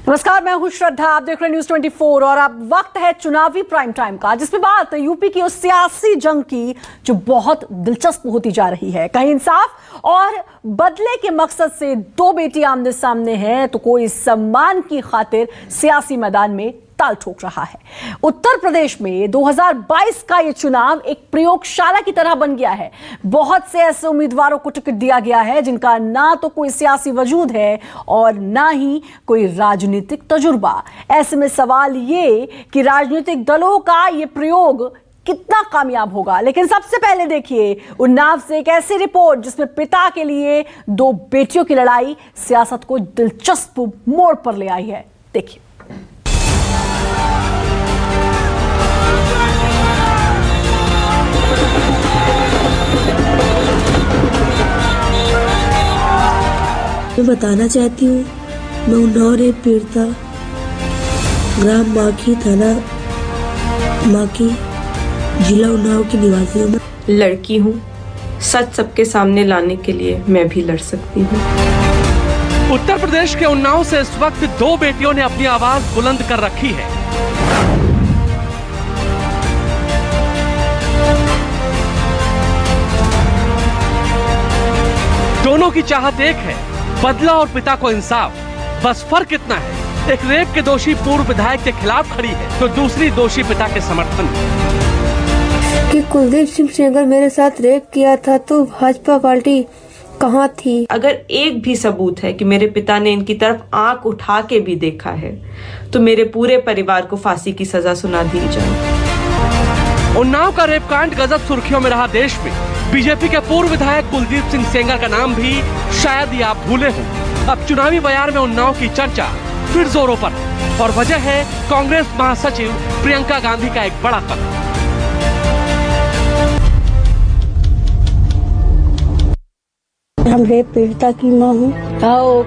नमस्कार, मैं हूं श्रद्धा। आप देख रहे हैं न्यूज़ 24 और अब वक्त है चुनावी प्राइम टाइम का, जिसमें बात यूपी की उस सियासी जंग की जो बहुत दिलचस्प होती जा रही है। कहीं इंसाफ और बदले के मकसद से दो बेटी आमने सामने हैं, तो कोई सम्मान की खातिर सियासी मैदान में ताल ठोक रहा है। उत्तर प्रदेश में 2022 का ये चुनाव एक प्रयोगशाला की तरह बन गया है। बहुत से ऐसे उम्मीदवारों को टिकट दिया गया है जिनका ना तो कोई सियासी वजूद है और ना ही कोई राजनीतिक तजुर्बा। ऐसे में सवाल ये कि राजनीतिक दलों का ये प्रयोग कितना कामयाब होगा। लेकिन सबसे पहले देखिए उन्नाव से एक ऐसी रिपोर्ट जिसमें पिता के लिए दो बेटियों की लड़ाई सियासत को दिलचस्प मोड़ पर ले आई है। देखिए। मैं बताना चाहती हूँ, मैं उन्नाव रेप पीड़िता, ग्राम माकी, थाना माकी, जिला उन्नाव की निवासी हूँ। लड़की हूँ, सच सबके सामने लाने के लिए मैं भी लड़ सकती हूँ। उत्तर प्रदेश के उन्नाव से इस वक्त दो बेटियों ने अपनी आवाज बुलंद कर रखी है। दोनों की चाहत एक है, बदला और पिता को इंसाफ। बस फर्क इतना है, एक रेप के दोषी पूर्व विधायक के खिलाफ खड़ी है तो दूसरी दोषी पिता के समर्थन में। कि कुलदीप सिंह सेंगर मेरे साथ रेप किया था तो भाजपा पार्टी कहाँ थी? अगर एक भी सबूत है कि मेरे पिता ने इनकी तरफ आंख उठा के भी देखा है तो मेरे पूरे परिवार को फांसी की सजा सुना दी जाए। उन्नाव का रेप कांड गजब सुर्खियों में रहा देश में। बीजेपी के पूर्व विधायक कुलदीप सिंह सेंगर का नाम भी शायद ही आप भूले हों। अब चुनावी बयान में उन्नाव की चर्चा फिर जोरों पर है और वजह है कांग्रेस महासचिव प्रियंका गांधी का एक बड़ा कदम। हम रेप पीड़िता की मां हूँ।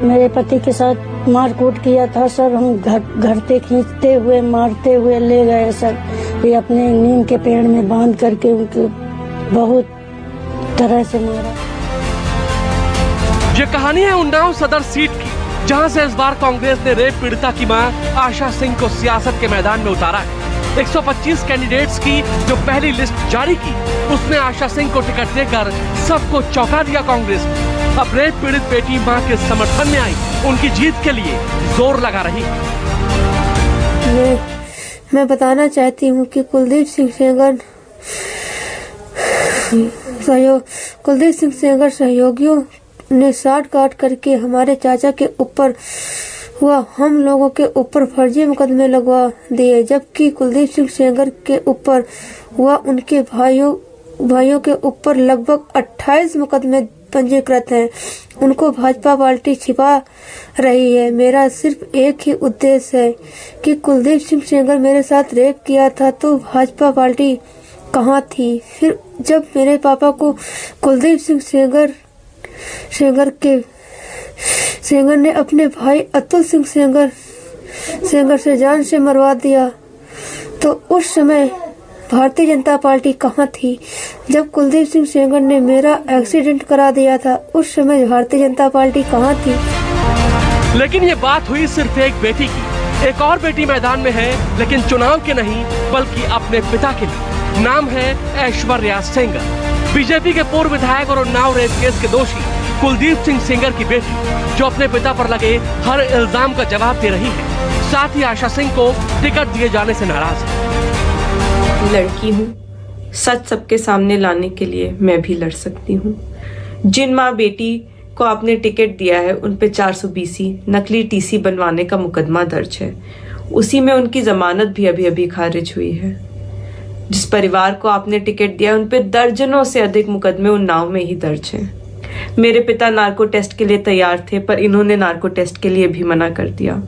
मेरे पति के साथ मारकूट किया था सर। हम घर से खींचते हुए मारते हुए ले गए सर। ये अपने नीम के पेड़ में बांध करके उनको बहुत तरह से मारा। ये कहानी है उन्नाव सदर सीट की, जहां से इस बार कांग्रेस ने रेप पीड़िता की मां आशा सिंह को सियासत के मैदान में उतारा है। 125 कैंडिडेट्स की जो पहली लिस्ट जारी की, उसमें आशा सिंह को टिकट देकर सबको चौंका दिया कांग्रेस ने। अब रेप पीड़ित बेटी मां के समर्थन में आई, उनकी जीत के लिए जोर लगा रही। मैं बताना चाहती हूँ कि कुलदीप सिंह सेंगर सहयोगियों ने साठ काट करके हमारे चाचा के ऊपर हुआ, हम लोगों के ऊपर फर्जी मुकदमे लगवा दिए, जबकि कुलदीप सिंह सेंगर के ऊपर हुआ उनके भाइयों के ऊपर लगभग 28 मुकदमे पंजीकृत हैं। उनको भाजपा पार्टी छिपा रही है। मेरा सिर्फ एक ही उद्देश्य है कि कुलदीप सिंह सेंगर मेरे साथ रेप किया था तो भाजपा पार्टी कहाँ थी? फिर जब मेरे पापा को कुलदीप सिंह सेंगर ने अपने भाई अतुल सिंह सेंगर से जान से मरवा दिया तो उस समय भारतीय जनता पार्टी कहाँ थी? जब कुलदीप सिंह सेंगर ने मेरा एक्सीडेंट करा दिया था, उस समय भारतीय जनता पार्टी कहाँ थी? लेकिन ये बात हुई सिर्फ एक बेटी की। एक और बेटी मैदान में है, लेकिन चुनाव के नहीं बल्कि अपने पिता के लिए। नाम है ऐश्वर्या सेंगर, बीजेपी के पूर्व विधायक और उन्नाव रेप केस के दोषी कुलदीप सिंह सेंगर की बेटी, जो अपने पिता पर लगे हर इल्जाम का जवाब दे रही है। साथ ही आशा सिंह को टिकट दिए जाने से नाराज है। लड़की हूँ, सच सबके सामने लाने के लिए मैं भी लड़ सकती हूँ। जिन माँ बेटी को आपने टिकट दिया है उन पे 420 नकली टीसी बनवाने का मुकदमा दर्ज है। उसी में उनकी जमानत भी अभी खारिज हुई है। जिस परिवार को आपने टिकट दिया उन पे दर्जनों से अधिक मुकदमे उन्नाव में ही दर्ज हैं। मेरे पिता नार्को टेस्ट के लिए तैयार थे, पर इन्होंने नार्को टेस्ट के लिए भी मना कर दिया।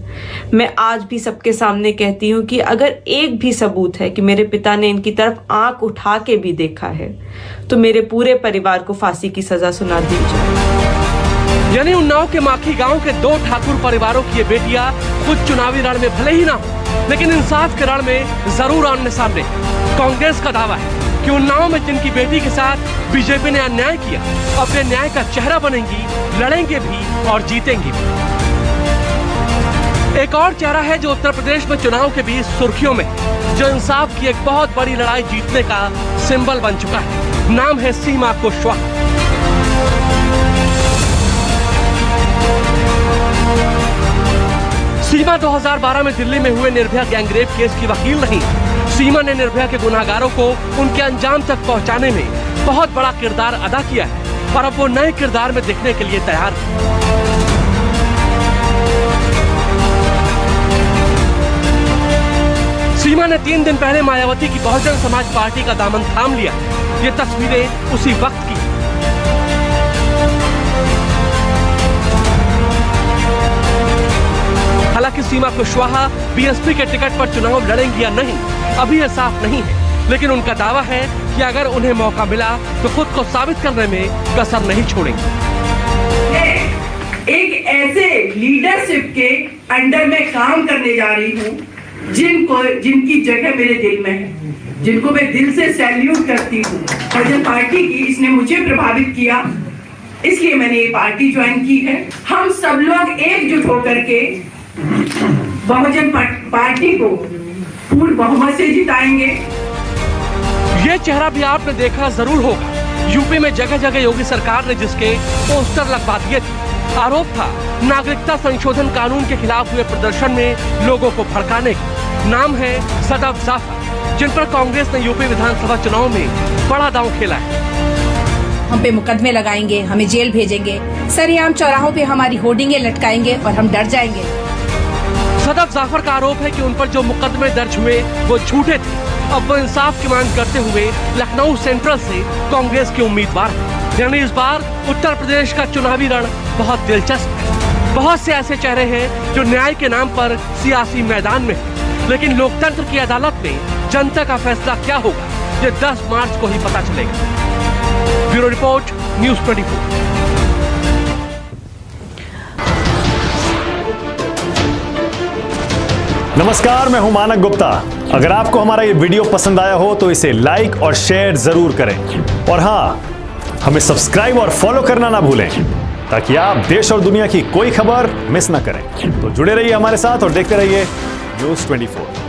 मैं आज भी सबके सामने कहती हूँ कि अगर एक भी सबूत है कि मेरे पिता ने इनकी तरफ आंख उठा के भी देखा है तो मेरे पूरे परिवार को फांसी की सजा सुना दी जाए। यानी उन्नाव के माखी गांव के दो ठाकुर परिवारों की ये बेटियां खुद चुनावी रण में भले ही ना हो, लेकिन इंसाफ के रण में जरूर आमने सामने। कांग्रेस का दावा है कि उन्नाव में जिनकी बेटी के साथ बीजेपी ने अन्याय किया, अपने न्याय का चेहरा बनेंगी, लड़ेंगे भी और जीतेंगी भी। एक और चेहरा है जो उत्तर प्रदेश में चुनाव के बीच सुर्खियों में है, जो इंसाफ की एक बहुत बड़ी लड़ाई जीतने का सिंबल बन चुका है। नाम है सीमा कुशवाहा। सीमा 2012 में दिल्ली में हुए निर्भया गैंगरेप केस की वकील नहीं। सीमा ने निर्भया के गुनाहगारों को उनके अंजाम तक पहुंचाने में बहुत बड़ा किरदार अदा किया है और अब वो नए किरदार में दिखने के लिए तैयार है। सीमा ने 3 दिन पहले मायावती की बहुजन समाज पार्टी का दामन थाम लिया। ये तस्वीरें उसी वक्त की। हालांकि सीमा कुशवाहा बीएसपी के टिकट पर चुनाव लड़ेंगी या नहीं, अभी यह साफ नहीं है, लेकिन उनका दावा है कि अगर उन्हें मौका मिला तो खुद को साबित करने में कसर नहीं छोड़ेंगे। एक ऐसे लीडरशिप के अंडर में काम करने जा रही हूँ जिनकी जगह मेरे दिल में है, जिनको मैं दिल से सैल्यूट करती हूँ। बहुजन पार्टी की इसने मुझे प्रभावित किया, इसलिए मैंने ये पार्टी ज्वाइन की है। हम सब लोग एकजुट होकर के बहुजन पार्टी को पूर्ण बहुमत से जिताएंगे। ये चेहरा भी आपने देखा जरूर होगा। यूपी में जगह जगह योगी सरकार ने जिसके पोस्टर लगवा दिए थे। आरोप था नागरिकता संशोधन कानून के खिलाफ हुए प्रदर्शन में लोगों को भड़काने का। नाम है सदफ जाफर, जिन पर कांग्रेस ने यूपी विधानसभा चुनाव में बड़ा दांव खेला है। हम पे मुकदमे लगाएंगे, हमें जेल भेजेंगे, सरेआम चौराहों पे हमारी होर्डिंगें लटकाएंगे और हम डर जाएंगे। सदफ जाफर का आरोप है कि उन पर जो मुकदमे दर्ज हुए वो झूठे थे। अब वो इंसाफ की मांग करते हुए लखनऊ सेंट्रल से कांग्रेस के उम्मीदवार हैं। यानी इस बार उत्तर प्रदेश का चुनावी रण बहुत दिलचस्प है। बहुत से ऐसे चेहरे हैं जो न्याय के नाम पर सियासी मैदान में हैं, लेकिन लोकतंत्र की अदालत में जनता का फैसला क्या होगा ये 10 मार्च को ही पता चलेगा। Bureau report, news 24। नमस्कार, मैं हूं मानक गुप्ता। अगर आपको हमारा ये वीडियो पसंद आया हो तो इसे लाइक और शेयर जरूर करें और हाँ, हमें सब्सक्राइब और फॉलो करना ना भूलें ताकि आप देश और दुनिया की कोई खबर मिस ना करें। तो जुड़े रहिए हमारे साथ और देखते रहिए न्यूज़ 24।